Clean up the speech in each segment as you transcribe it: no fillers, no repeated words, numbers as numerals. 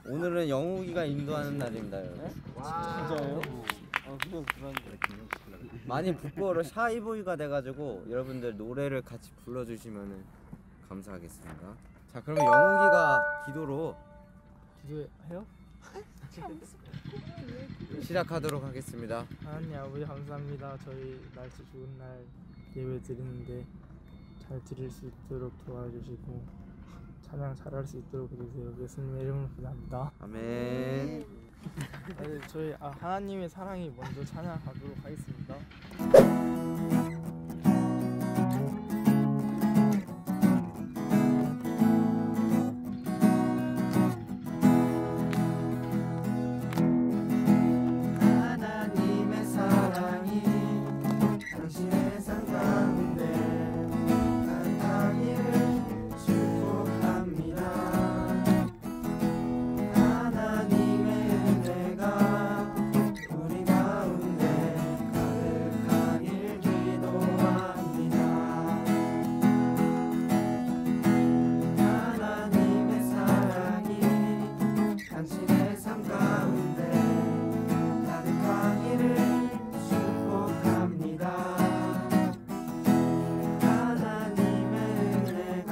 오늘은 영욱이가 인도하는 날입니다, 여러분. 진짜요? 그냥 그런데 많이 부끄러워 샤이보이가 돼가지고 여러분들 노래를 같이 불러주시면 감사하겠습니다. 자, 그러면 영욱이가 기도로 기도해요? 시작하도록 하겠습니다. 하나님 아버지 감사합니다. 저희 날씨 좋은 날 예배 드리는데 잘 드릴 수 있도록 도와주시고 찬양 잘할 수 있도록 해주세요. 예수님의 이름으로 기도합니다. 아멘. 저희 하나님의 사랑이 먼저 찬양하도록 하겠습니다. 하나님의 사랑이 당신의 삶 가운데 가득하기를 축복합니다. 하나님의 은혜가 우리 가운데 가득하길 기도합니다. 하나님의 사랑이 당신의 삶 가운데 가득하기를 축복합니다. 하나님의 은혜가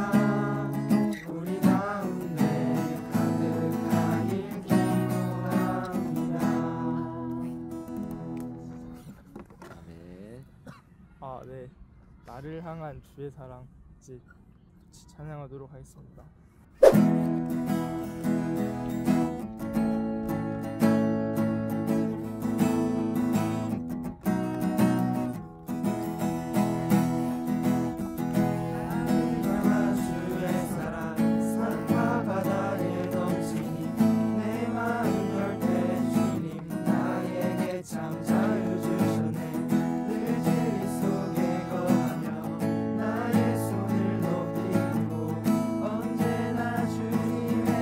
우리 가운데 가득하길 기도합니다. 아멘. 네, 나를 향한 주의 사랑 이제 같이 찬양하도록 하겠습니다. 하늘과 주의 사랑 산과 바다에 넘치니 내 마음 열 때 주님 나에게 참 자유 주셨네. 늘 진리 속에 거하며 나의 손을 높이고 언제나 주님의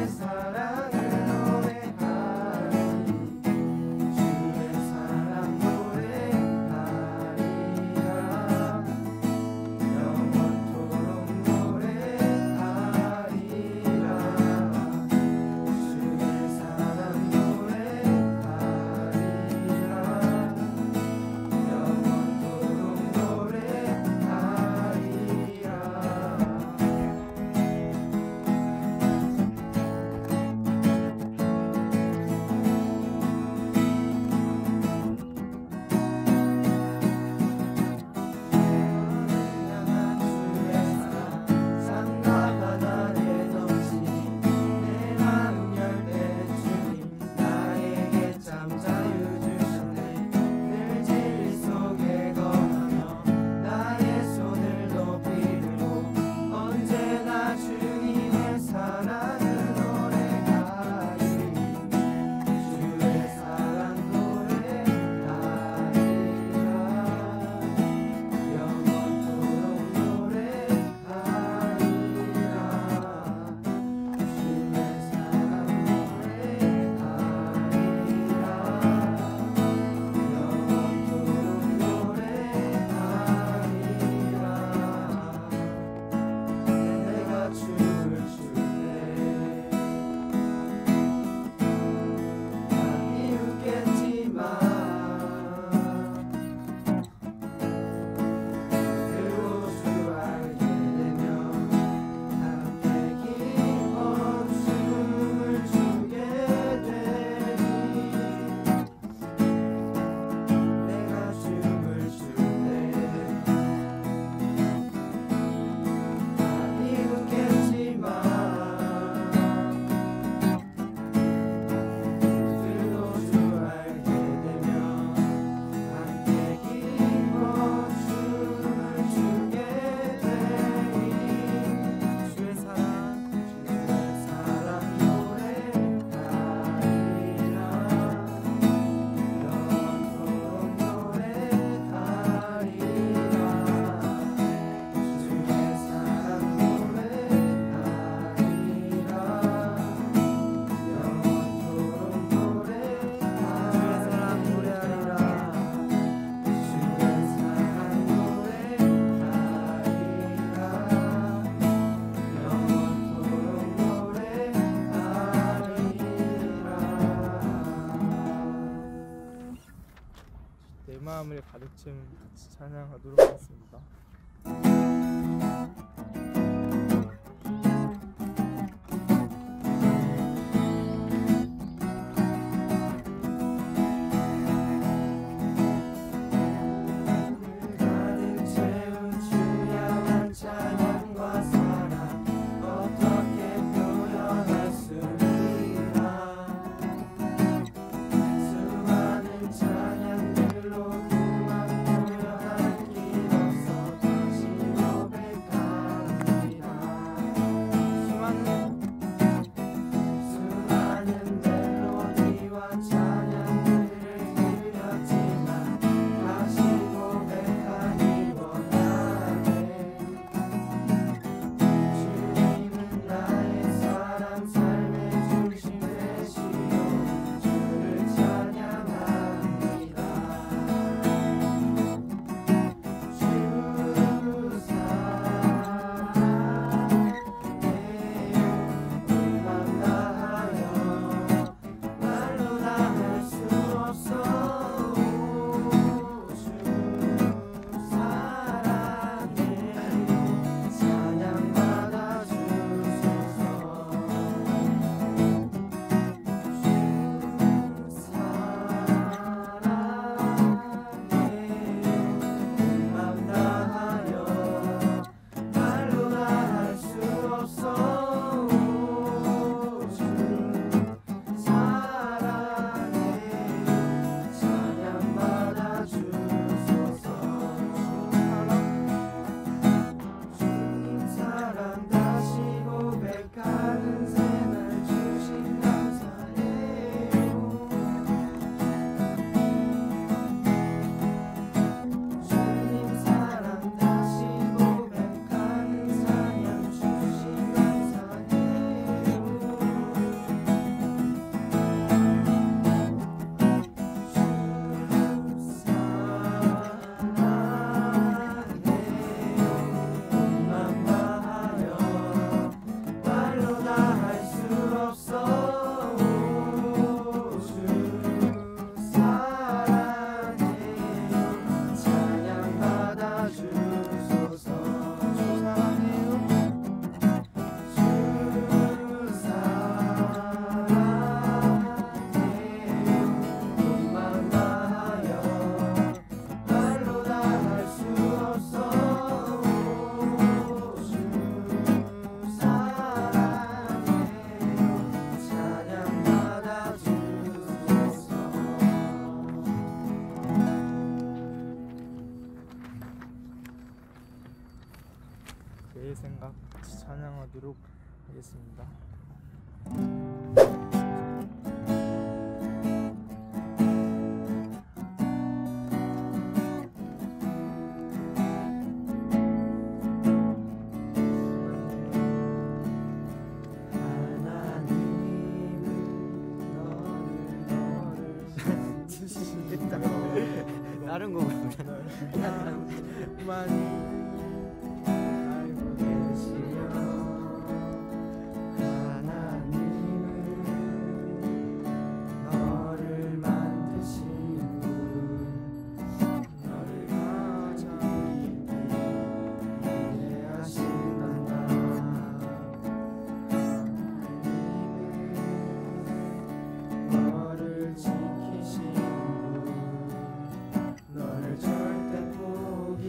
마음을 가득 채운 같이 찬양하도록 하겠습니다. 가득 채운 주야만 찬양과 사랑 어떻게 표현할 수 있나. 수많은 찬양들로 그만 표현할 길 없어 다시 고백합니다. 수많은 멜로디와 찬양들을 그렸지만 다시 고백하니 원하네. 주님은 나의 사랑 삶의 중심 되시오. 주를 찬양합니다. 주 사랑해요. 맘 다하여 말로 다 할 수 없어. 주 사랑해요. 찬양받아 주소서. 주 사랑해요. 맘 다하여 말로 다 할 수 없어. 주 사랑해요. 찬양받아 주소서. 주님 사랑 다시 고백하는 새날 주신 감사해요. 주님 사랑 다시 고백하는 찬양 주신 감사해요. 주 사랑해요. 맘 다하여 말로 다 할 수 없어. 주 사랑해요. 찬양받아 주소서. 주 사랑해요. 주 사랑해요. 맘 다하여 말로 다 할 수 없어. 주 사랑해요. 찬양받아 주소서. 내 생각 같이 찬양하도록 하겠습니다. 다른 거 보면 많이 알고 계시려 하나님은 너를 만드신 분, 너를 가장 깊이 이해하신단다. 하나님은 너를 지키신 분, 너를 절대 포기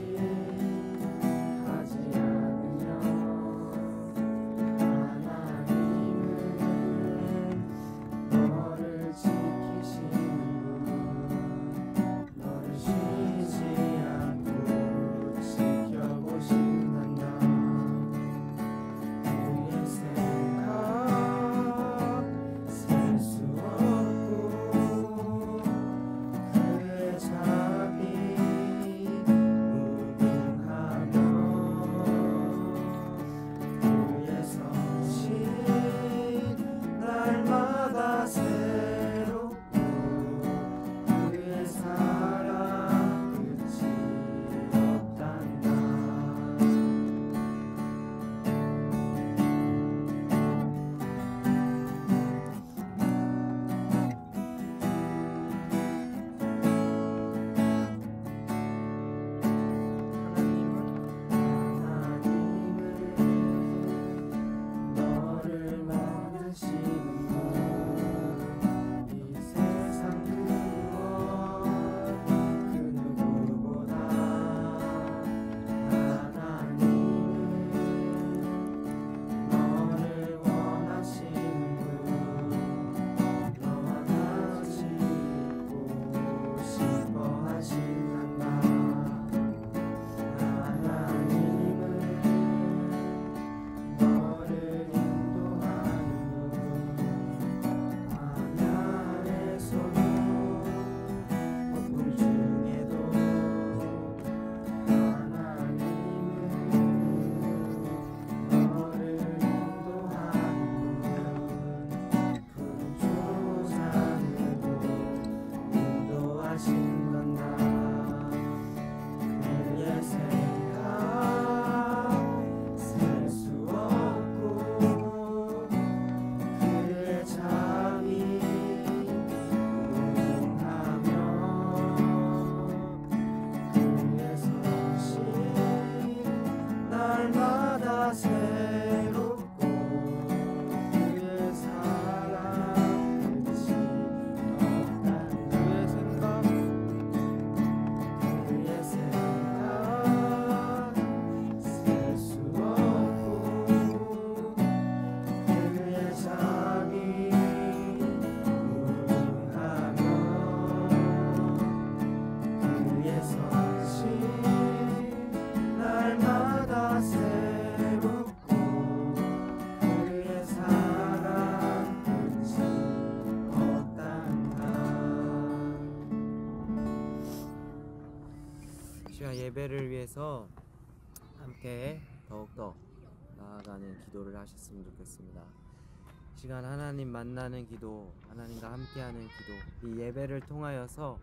시간 예배를 위해서 함께 더욱더 나아가는 기도를 하셨으면 좋겠습니다. 이 시간 하나님 만나는 기도, 하나님과 함께하는 기도, 이 예배를 통하여서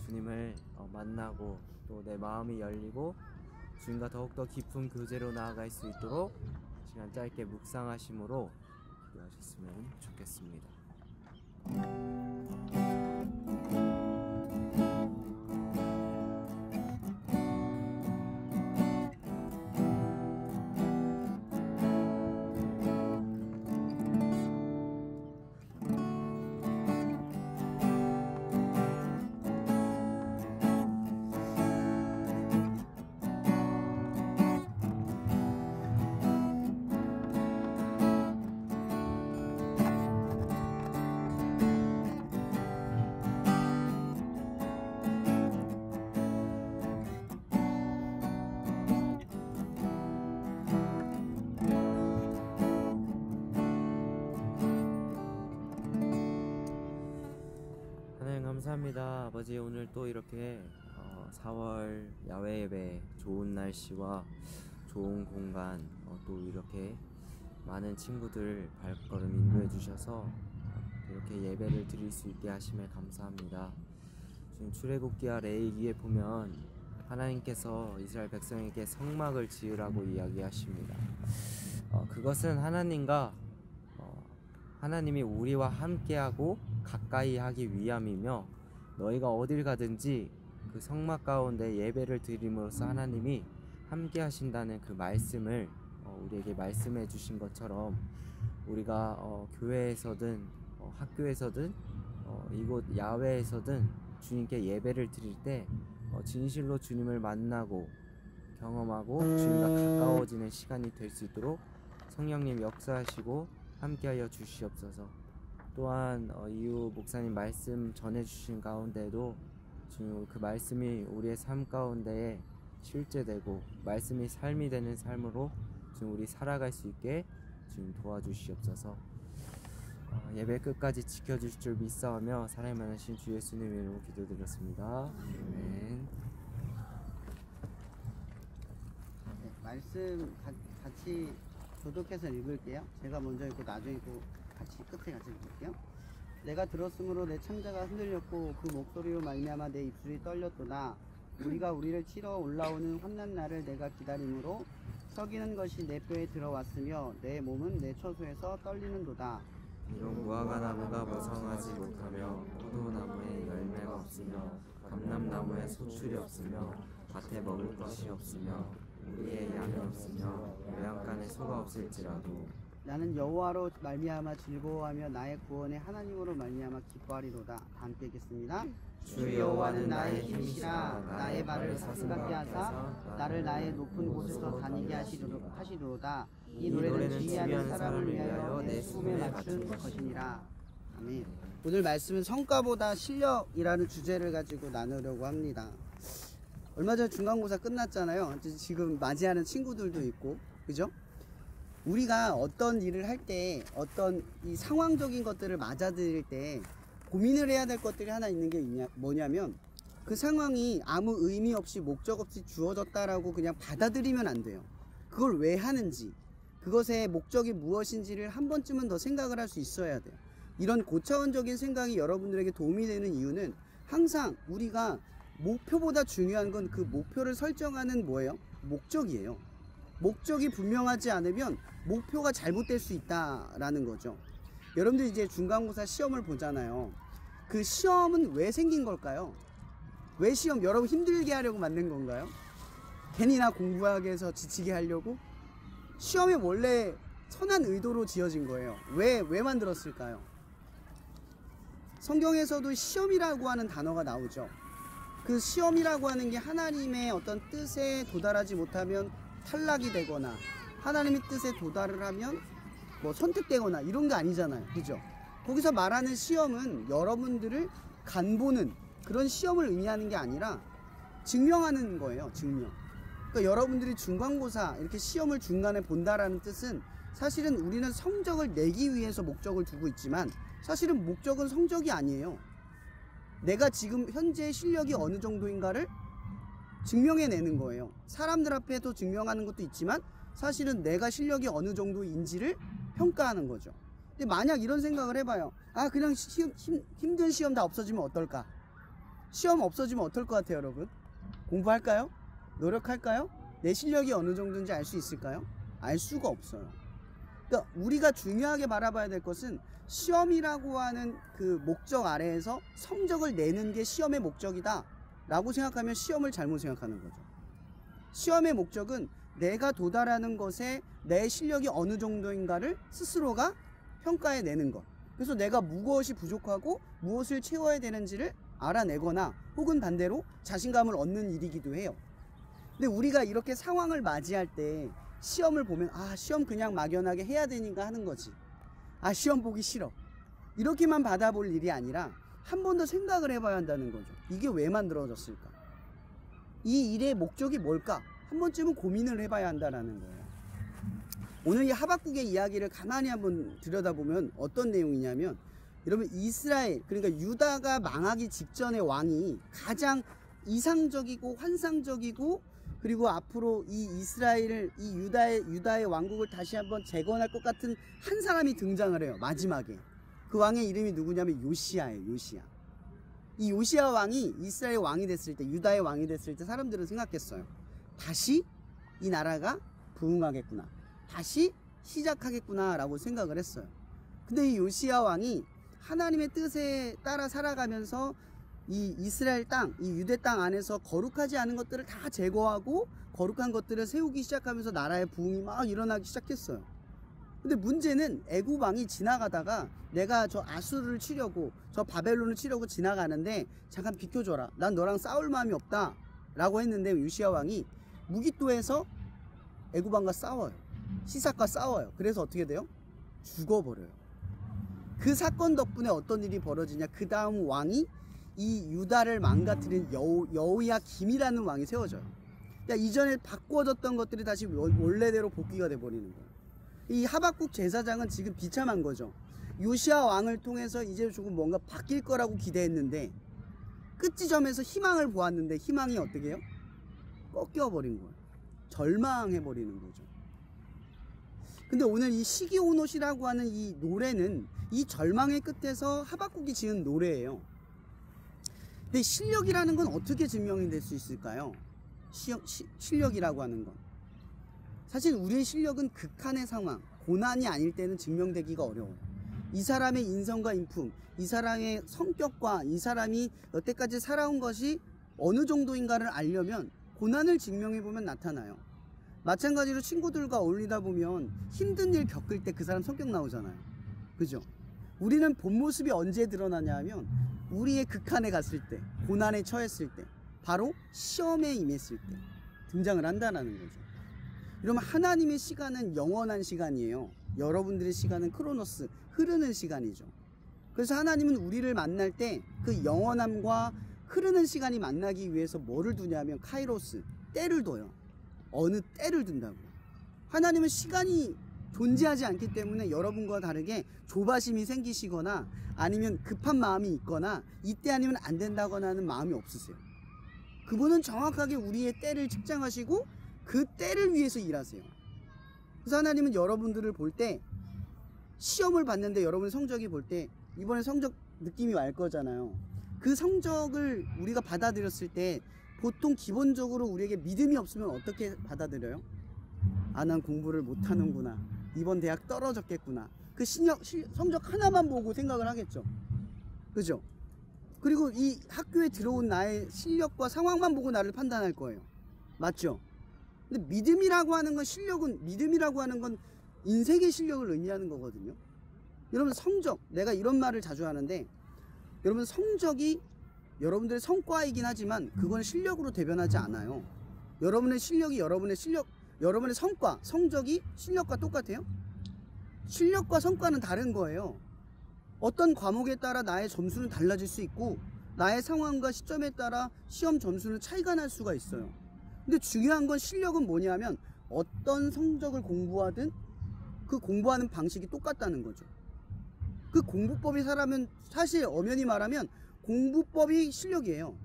주님을 만나고 또 내 마음이 열리고 주님과 더욱더 깊은 교제로 나아갈 수 있도록 시간 짧게 묵상하심으로 기도하셨으면 좋겠습니다. 감사합니다. 아버지, 오늘 또 이렇게 4월 야외 예배 좋은 날씨와 좋은 공간 또 이렇게 많은 친구들 발걸음 인도해 주셔서 이렇게 예배를 드릴 수 있게 하심에 감사합니다. 지금 출애굽기와 레위기에 보면 하나님께서 이스라엘 백성에게 성막을 지으라고 이야기하십니다. 그것은 하나님이 우리와 함께하고 가까이 하기 위함이며, 너희가 어딜 가든지 그 성막 가운데 예배를 드림으로써 하나님이 함께 하신다는 그 말씀을 우리에게 말씀해 주신 것처럼, 우리가 교회에서든 학교에서든 이곳 야외에서든 주님께 예배를 드릴 때 진실로 주님을 만나고 경험하고 주님과 가까워지는 시간이 될 수 있도록 성령님 역사하시고 함께하여 주시옵소서. 또한 이후 목사님 말씀 전해주신 가운데도 주님 그 말씀이 우리의 삶 가운데에 실제되고 말씀이 삶이 되는 삶으로 주님 우리 살아갈 수 있게 주님 도와주시옵소서. 예배 끝까지 지켜주실 줄 믿사오며 사랑이 많으신 주 예수님 이름으로 기도드렸습니다. 아멘. 네, 말씀 같이 교독해서 읽을게요. 제가 먼저 읽고 나중에 읽고 끝에 같이 읽을게요. 내가 들었으므로 내 창자가 흔들렸고 그 목소리로 말미암아 내 입술이 떨렸도다. 우리가 우리를 치러 올라오는 환난 날을 내가 기다림으로 썩이는 것이 내 뼈에 들어왔으며 내 몸은 내 처소에서 떨리는도다. 이런 무화과 나무가 무성하지 못하며 포도나무에 열매가 없으며 감람나무에 소출이 없으며 밭에 먹을 것이 없으며 우리의 양이 없으며 외양간에 소가 없을지라도 나는 여호와로 말미암아 즐거워하며 나의 구원의 하나님으로 말미암아 기뻐하리로다. 다 함께 읽겠습니다. 주 여호와는 나의 힘이시라. 나의 발을 사슴같게 하사 나를 나의 높은 곳에서 다니게 하시리로다. 이 노래는 지휘하는 사람을 위하여 내 숨에 맞춘 것이니라. 아멘. 오늘 말씀은 성과보다 실력이라는 주제를 가지고 나누려고 합니다. 얼마 전에 중간고사 끝났잖아요. 지금 맞이하는 친구들도 있고, 그죠? 우리가 어떤 일을 할 때, 어떤 이 상황적인 것들을 맞아들일 때 고민을 해야 될 것들이 하나 있는 게 뭐냐면, 그 상황이 아무 의미 없이 목적 없이 주어졌다라고 그냥 받아들이면 안 돼요. 그걸 왜 하는지, 그것의 목적이 무엇인지를 한 번쯤은 더 생각을 할 수 있어야 돼요. 이런 고차원적인 생각이 여러분들에게 도움이 되는 이유는 항상 우리가 목표보다 중요한 건 그 목표를 설정하는 뭐예요? 목적이에요. 목적이 분명하지 않으면 목표가 잘못될 수 있다라는 거죠. 여러분들 이제 중간고사 시험을 보잖아요. 그 시험은 왜 생긴 걸까요? 왜 시험? 여러분 힘들게 하려고 만든 건가요? 괜히 나 공부하게 해서 지치게 하려고? 시험이 원래 선한 의도로 지어진 거예요. 왜 만들었을까요? 성경에서도 시험이라고 하는 단어가 나오죠. 그 시험이라고 하는 게 하나님의 어떤 뜻에 도달하지 못하면 탈락이 되거나 하나님의 뜻에 도달을 하면 뭐 선택되거나 이런 게 아니잖아요. 그죠? 거기서 말하는 시험은 여러분들을 간보는 그런 시험을 의미하는 게 아니라 증명하는 거예요. 증명. 그러니까 여러분들이 중간고사 이렇게 시험을 중간에 본다라는 뜻은 사실은 우리는 성적을 내기 위해서 목적을 두고 있지만 사실은 목적은 성적이 아니에요. 내가 지금 현재 실력이 어느 정도인가를 증명해내는 거예요. 사람들 앞에서 증명하는 것도 있지만 사실은 내가 실력이 어느 정도인지를 평가하는 거죠. 근데 만약 이런 생각을 해봐요. 아, 그냥 힘든 시험 다 없어지면 어떨까? 시험 없어지면 어떨 것 같아요, 여러분? 공부할까요? 노력할까요? 내 실력이 어느 정도인지 알 수 있을까요? 알 수가 없어요. 그러니까 우리가 중요하게 바라봐야 될 것은 시험이라고 하는 그 목적 아래에서 성적을 내는 게 시험의 목적이다 라고 생각하면 시험을 잘못 생각하는 거죠. 시험의 목적은 내가 도달하는 것에 내 실력이 어느 정도인가를 스스로가 평가해 내는 것. 그래서 내가 무엇이 부족하고 무엇을 채워야 되는지를 알아내거나 혹은 반대로 자신감을 얻는 일이기도 해요. 근데 우리가 이렇게 상황을 맞이할 때 시험을 보면 아, 시험 그냥 막연하게 해야 되니까 하는 거지. 아, 시험 보기 싫어. 이렇게만 받아볼 일이 아니라 한 번 더 생각을 해봐야 한다는 거죠. 이게 왜 만들어졌을까? 이 일의 목적이 뭘까? 한 번쯤은 고민을 해봐야 한다는 거예요. 오늘 이 하박국의 이야기를 가만히 한번 들여다보면 어떤 내용이냐면, 여러분, 이스라엘, 그러니까 유다가 망하기 직전의 왕이 가장 이상적이고 환상적이고, 그리고 앞으로 이 이스라엘을, 이 유다의 왕국을 다시 한번 재건할 것 같은 한 사람이 등장을 해요. 마지막에. 그 왕의 이름이 누구냐면 요시야예요. 요시야. 이 요시야 왕이 이스라엘 왕이 됐을 때, 유다의 왕이 됐을 때 사람들은 생각했어요. 다시 이 나라가 부흥하겠구나, 다시 시작하겠구나 라고 생각을 했어요. 근데 이 요시야 왕이 하나님의 뜻에 따라 살아가면서 이 이스라엘 땅, 이 유대 땅 안에서 거룩하지 않은 것들을 다 제거하고 거룩한 것들을 세우기 시작하면서 나라의 부흥이 막 일어나기 시작했어요. 근데 문제는 애굽 왕이 지나가다가 내가 저 아수르를 치려고, 저 바벨론을 치려고 지나가는데 잠깐 비켜줘라, 난 너랑 싸울 마음이 없다 라고 했는데 요시야 왕이 무깃도에서 애굽 왕과 싸워요. 시삭과 싸워요. 그래서 어떻게 돼요? 죽어버려요. 그 사건 덕분에 어떤 일이 벌어지냐, 그 다음 왕이 이 유다를 망가뜨린 여호야김이라는 왕이 세워져요. 그러니까 이전에 바꿔졌던 것들이 다시 원래대로 복귀가 돼버리는 거예요. 이 하박국 제사장은 지금 비참한 거죠. 요시야 왕을 통해서 이제 조금 뭔가 바뀔 거라고 기대했는데, 끝지점에서 희망을 보았는데 희망이 어떻게 해요? 꺾여버린 거예요. 절망해버리는 거죠. 근데 오늘 이 시기오노시라고 하는 이 노래는 이 절망의 끝에서 하박국이 지은 노래예요. 근데 실력이라는 건 어떻게 증명이 될 수 있을까요? 실력이라고 하는 건 사실 우리의 실력은 극한의 상황, 고난이 아닐 때는 증명되기가 어려워요. 이 사람의 인성과 인품, 이 사람의 성격과 이 사람이 여태까지 살아온 것이 어느 정도인가를 알려면 고난을 증명해보면 나타나요. 마찬가지로 친구들과 어울리다 보면 힘든 일 겪을 때 그 사람 성격 나오잖아요. 그죠? 우리는 본 모습이 언제 드러나냐 하면 우리의 극한에 갔을 때, 고난에 처했을 때, 바로 시험에 임했을 때 등장을 한다는 거죠. 여러분, 하나님의 시간은 영원한 시간이에요. 여러분들의 시간은 크로노스, 흐르는 시간이죠. 그래서 하나님은 우리를 만날 때 그 영원함과 흐르는 시간이 만나기 위해서 뭐를 두냐면 카이로스, 때를 둬요. 어느 때를 둔다고요. 하나님은 시간이 존재하지 않기 때문에 여러분과 다르게 조바심이 생기시거나 아니면 급한 마음이 있거나 이때 아니면 안 된다거나 하는 마음이 없으세요. 그분은 정확하게 우리의 때를 측정하시고 그 때를 위해서 일하세요. 그래서 하나님은 여러분들을 볼 때, 시험을 봤는데 여러분 성적이 볼 때 이번에 성적 느낌이 알 거잖아요. 그 성적을 우리가 받아들였을 때 보통 기본적으로 우리에게 믿음이 없으면 어떻게 받아들여요? 아, 난 공부를 못하는구나, 이번 대학 떨어졌겠구나, 그 성적 하나만 보고 생각을 하겠죠. 그죠? 그리고 이 학교에 들어온 나의 실력과 상황만 보고 나를 판단할 거예요. 맞죠? 근데 믿음이라고 하는 건, 믿음이라고 하는 건 인생의 실력을 의미하는 거거든요. 여러분, 성적, 내가 이런 말을 자주 하는데, 여러분, 성적이 여러분들의 성과이긴 하지만 그건 실력으로 대변하지 않아요. 여러분의 실력이 여러분의 성과, 성적이 실력과 똑같아요? 실력과 성과는 다른 거예요. 어떤 과목에 따라 나의 점수는 달라질 수 있고 나의 상황과 시점에 따라 시험 점수는 차이가 날 수가 있어요. 근데 중요한 건 실력은 뭐냐면 어떤 성적을 공부하든 그 공부하는 방식이 똑같다는 거죠. 그 공부법이 사실 엄연히 말하면 공부법이 실력이에요.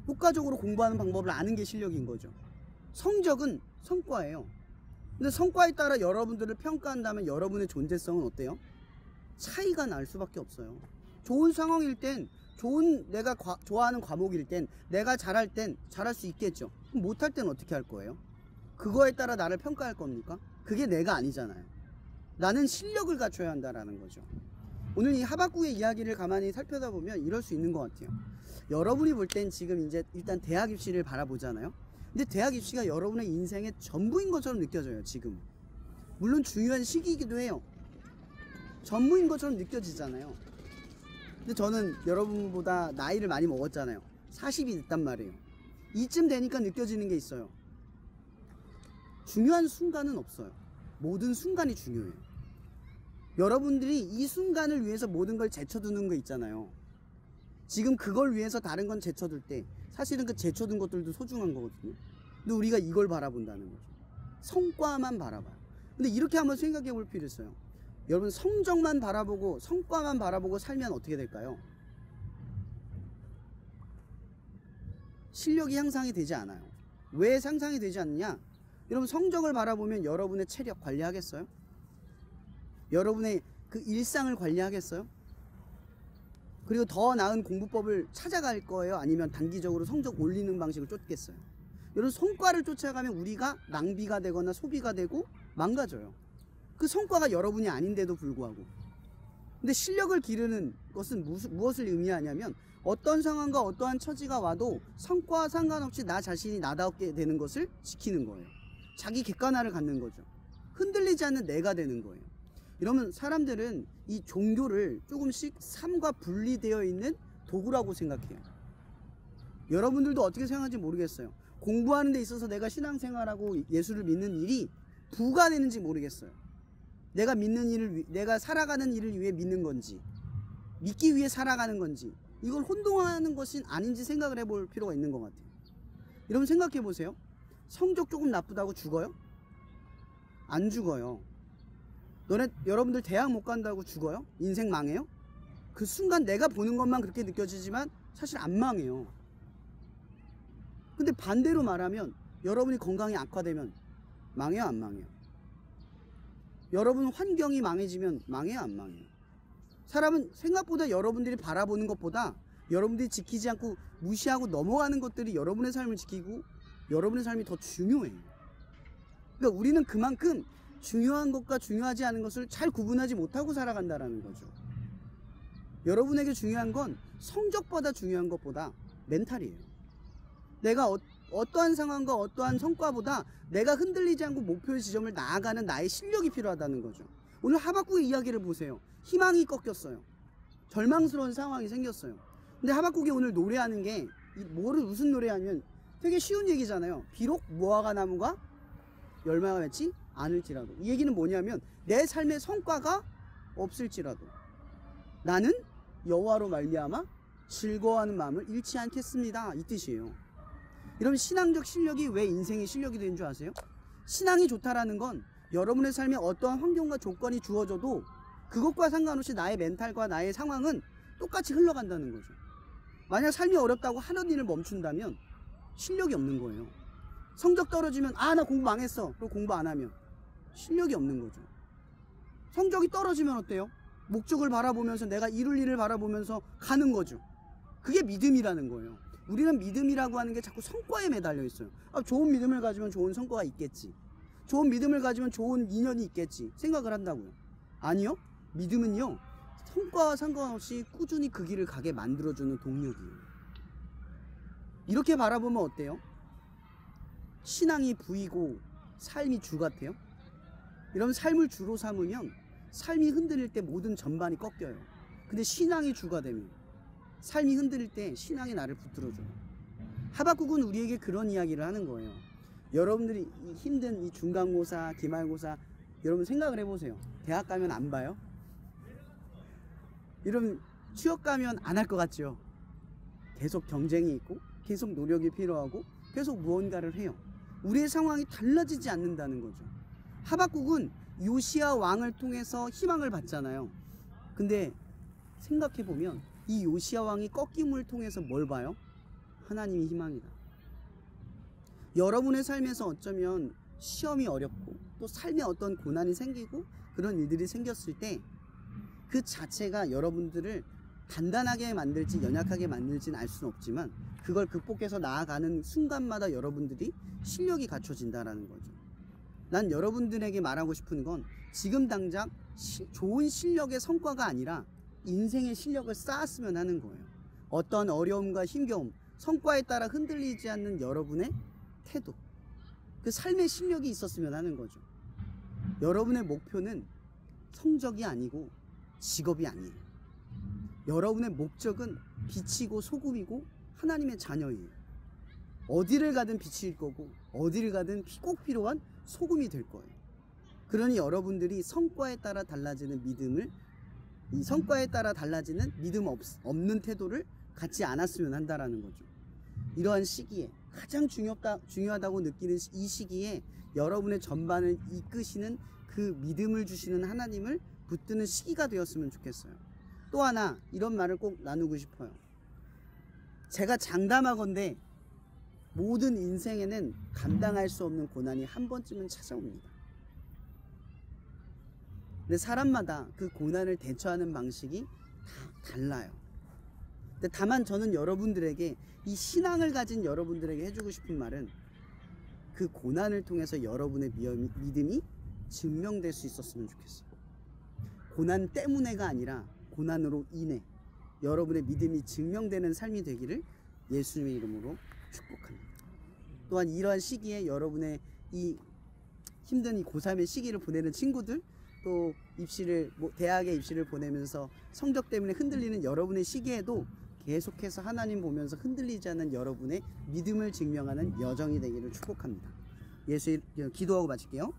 효과적으로 공부하는 방법을 아는 게 실력인 거죠. 성적은 성과예요. 근데 성과에 따라 여러분들을 평가한다면 여러분의 존재성은 어때요? 차이가 날 수밖에 없어요. 좋은 상황일 땐, 좋은 내가 좋아하는 과목일 땐, 내가 잘할 땐 잘할 수 있겠죠. 그럼 못할 땐 어떻게 할 거예요? 그거에 따라 나를 평가할 겁니까? 그게 내가 아니잖아요. 나는 실력을 갖춰야 한다라는 거죠. 오늘 이 하박국의 이야기를 가만히 살펴다 보면 이럴 수 있는 것 같아요. 여러분이 볼 땐 지금 이제 일단 대학 입시를 바라보잖아요. 근데 대학 입시가 여러분의 인생의 전부인 것처럼 느껴져요, 지금. 물론 중요한 시기이기도 해요. 전부인 것처럼 느껴지잖아요. 근데 저는 여러분보다 나이를 많이 먹었잖아요. 40이 됐단 말이에요. 이쯤 되니까 느껴지는 게 있어요. 중요한 순간은 없어요. 모든 순간이 중요해요. 여러분들이 이 순간을 위해서 모든 걸 제쳐두는 거 있잖아요. 지금 그걸 위해서 다른 건 제쳐둘 때 사실은 그 제쳐둔 것들도 소중한 거거든요. 근데 우리가 이걸 바라본다는 거죠. 성과만 바라봐요. 근데 이렇게 한번 생각해 볼 필요 있어요. 여러분, 성적만 바라보고 성과만 바라보고 살면 어떻게 될까요? 실력이 향상이 되지 않아요. 왜 향상이 되지 않느냐? 여러분, 성적을 바라보면 여러분의 체력 관리하겠어요? 여러분의 그 일상을 관리하겠어요? 그리고 더 나은 공부법을 찾아갈 거예요? 아니면 단기적으로 성적 올리는 방식을 쫓겠어요? 여러분, 성과를 쫓아가면 우리가 낭비가 되거나 소비가 되고 망가져요. 그 성과가 여러분이 아닌데도 불구하고. 근데 실력을 기르는 것은 무엇을 의미하냐면 어떤 상황과 어떠한 처지가 와도 성과와 상관없이 나 자신이 나답게 되는 것을 지키는 거예요. 자기 객관화를 갖는 거죠. 흔들리지 않는 내가 되는 거예요. 이러면 사람들은 이 종교를 조금씩 삶과 분리되어 있는 도구라고 생각해요. 여러분들도 어떻게 생각하는지 모르겠어요. 공부하는 데 있어서 내가 신앙생활하고 예수를 믿는 일이 부가 되는지 모르겠어요. 내가 믿는 일을, 내가 살아가는 일을 위해 믿는 건지, 믿기 위해 살아가는 건지, 이걸 혼동하는 것이 아닌지 생각을 해볼 필요가 있는 것 같아요. 여러분, 생각해 보세요. 성적 조금 나쁘다고 죽어요? 안 죽어요. 여러분들 대학 못 간다고 죽어요? 인생 망해요? 그 순간 내가 보는 것만 그렇게 느껴지지만 사실 안 망해요. 근데 반대로 말하면 여러분이 건강이 악화되면 망해요, 안 망해요? 여러분 환경이 망해지면 망해요, 안 망해요? 사람은 생각보다 여러분들이 바라보는 것보다 여러분들이 지키지 않고 무시하고 넘어가는 것들이 여러분의 삶을 지키고 여러분의 삶이 더 중요해요. 그러니까 우리는 그만큼 중요한 것과 중요하지 않은 것을 잘 구분하지 못하고 살아간다는 거죠. 여러분에게 중요한 건 성적보다 중요한 것보다 멘탈이에요. 내가 어떠한 상황과 어떠한 성과보다 내가 흔들리지 않고 목표의 지점을 나아가는 나의 실력이 필요하다는 거죠. 오늘 하박국의 이야기를 보세요. 희망이 꺾였어요. 절망스러운 상황이 생겼어요. 근데 하박국이 오늘 노래하는 게 무슨 노래하면 되게 쉬운 얘기잖아요. 비록 무화과 나무가 열매가 맺지 않을지라도. 이 얘기는 뭐냐면 내 삶의 성과가 없을지라도 나는 여호와로 말미암아 즐거워하는 마음을 잃지 않겠습니다. 이 뜻이에요. 여러분, 신앙적 실력이 왜 인생의 실력이 되는 줄 아세요? 신앙이 좋다라는 건 여러분의 삶에 어떠한 환경과 조건이 주어져도 그것과 상관없이 나의 멘탈과 나의 상황은 똑같이 흘러간다는 거죠. 만약 삶이 어렵다고 하는 일을 멈춘다면 실력이 없는 거예요. 성적 떨어지면 나 공부 망했어. 그리고 공부 안 하면 실력이 없는 거죠. 성적이 떨어지면 어때요? 목적을 바라보면서 내가 이룰 일을 바라보면서 가는 거죠. 그게 믿음이라는 거예요. 우리는 믿음이라고 하는 게 자꾸 성과에 매달려 있어요. 좋은 믿음을 가지면 좋은 성과가 있겠지. 좋은 믿음을 가지면 좋은 인연이 있겠지. 생각을 한다고요. 아니요. 믿음은요, 성과와 상관없이 꾸준히 그 길을 가게 만들어주는 동력이에요. 이렇게 바라보면 어때요? 신앙이 부이고 삶이 주 같아요? 이런 삶을 주로 삼으면 삶이 흔들릴 때 모든 전반이 꺾여요. 근데 신앙이 주가 되면 삶이 흔들릴 때 신앙이 나를 붙들어줘요. 하박국은 우리에게 그런 이야기를 하는 거예요. 여러분들이 힘든 이 중간고사, 기말고사, 여러분 생각을 해보세요. 대학 가면 안 봐요? 여러분 취업 가면 안 할 것 같죠? 계속 경쟁이 있고 계속 노력이 필요하고 계속 무언가를 해요. 우리의 상황이 달라지지 않는다는 거죠. 하박국은 요시야 왕을 통해서 희망을 받잖아요. 근데 생각해보면 이 요시야 왕이 꺾임을 통해서 뭘 봐요? 하나님이 희망이다. 여러분의 삶에서 어쩌면 시험이 어렵고 또 삶에 어떤 고난이 생기고 그런 일들이 생겼을 때 그 자체가 여러분들을 단단하게 만들지 연약하게 만들지는 알 수는 없지만 그걸 극복해서 나아가는 순간마다 여러분들이 실력이 갖춰진다라는 거죠. 난 여러분들에게 말하고 싶은 건 지금 당장 좋은 실력의 성과가 아니라 인생의 실력을 쌓았으면 하는 거예요. 어떤 어려움과 힘겨움, 성과에 따라 흔들리지 않는 여러분의 태도, 그 삶의 실력이 있었으면 하는 거죠. 여러분의 목표는 성적이 아니고 직업이 아니에요. 여러분의 목적은 빛이고 소금이고 하나님의 자녀예요. 어디를 가든 빛일 거고 어디를 가든 꼭 필요한 소금이 될 거예요. 그러니 여러분들이 성과에 따라 달라지는 믿음을, 이 성과에 따라 달라지는 믿음 없는 태도를 갖지 않았으면 한다라는 거죠. 이러한 시기에 가장 중요하다고 느끼는 이 시기에 여러분의 전반을 이끄시는 그 믿음을 주시는 하나님을 붙드는 시기가 되었으면 좋겠어요. 또 하나 이런 말을 꼭 나누고 싶어요. 제가 장담하건대 모든 인생에는 감당할 수 없는 고난이 한 번쯤은 찾아옵니다. 근데 사람마다 그 고난을 대처하는 방식이 다 달라요. 근데 다만 저는 여러분들에게, 이 신앙을 가진 여러분들에게 해주고 싶은 말은 그 고난을 통해서 여러분의 믿음이 증명될 수 있었으면 좋겠어요. 고난 때문에가 아니라 고난으로 인해 여러분의 믿음이 증명되는 삶이 되기를 예수님의 이름으로 축복합니다. 또한 이러한 시기에 여러분의 이 힘든 이 고3의 시기를 보내는 친구들, 또 대학에 입시를 보내면서 성적 때문에 흔들리는 여러분의 시기에도 계속해서 하나님 보면서 흔들리지 않는 여러분의 믿음을 증명하는 여정이 되기를 축복합니다. 기도하고 마칠게요.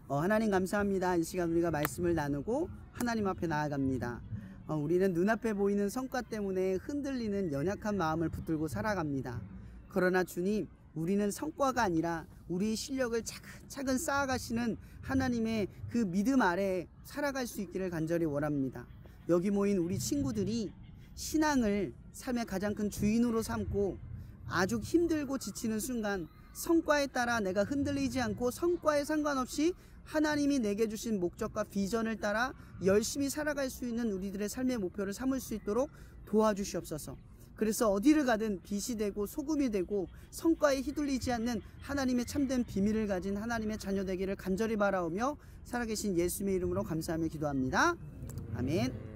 하나님 감사합니다. 이 시간 우리가 말씀을 나누고 하나님 앞에 나아갑니다. 우리는 눈앞에 보이는 성과 때문에 흔들리는 연약한 마음을 붙들고 살아갑니다. 그러나 주님, 우리는 성과가 아니라 우리의 실력을 차근차근 쌓아가시는 하나님의 그 믿음 아래 살아갈 수 있기를 간절히 원합니다. 여기 모인 우리 친구들이 신앙을 삶의 가장 큰 주인으로 삼고 아주 힘들고 지치는 순간 성과에 따라 내가 흔들리지 않고 성과에 상관없이 하나님이 내게 주신 목적과 비전을 따라 열심히 살아갈 수 있는 우리들의 삶의 목표를 삼을 수 있도록 도와주시옵소서. 그래서 어디를 가든 빛이 되고 소금이 되고 성과에 휘둘리지 않는 하나님의 참된 비밀을 가진 하나님의 자녀 되기를 간절히 바라오며 살아계신 예수님의 이름으로 감사하며 기도합니다. 아멘.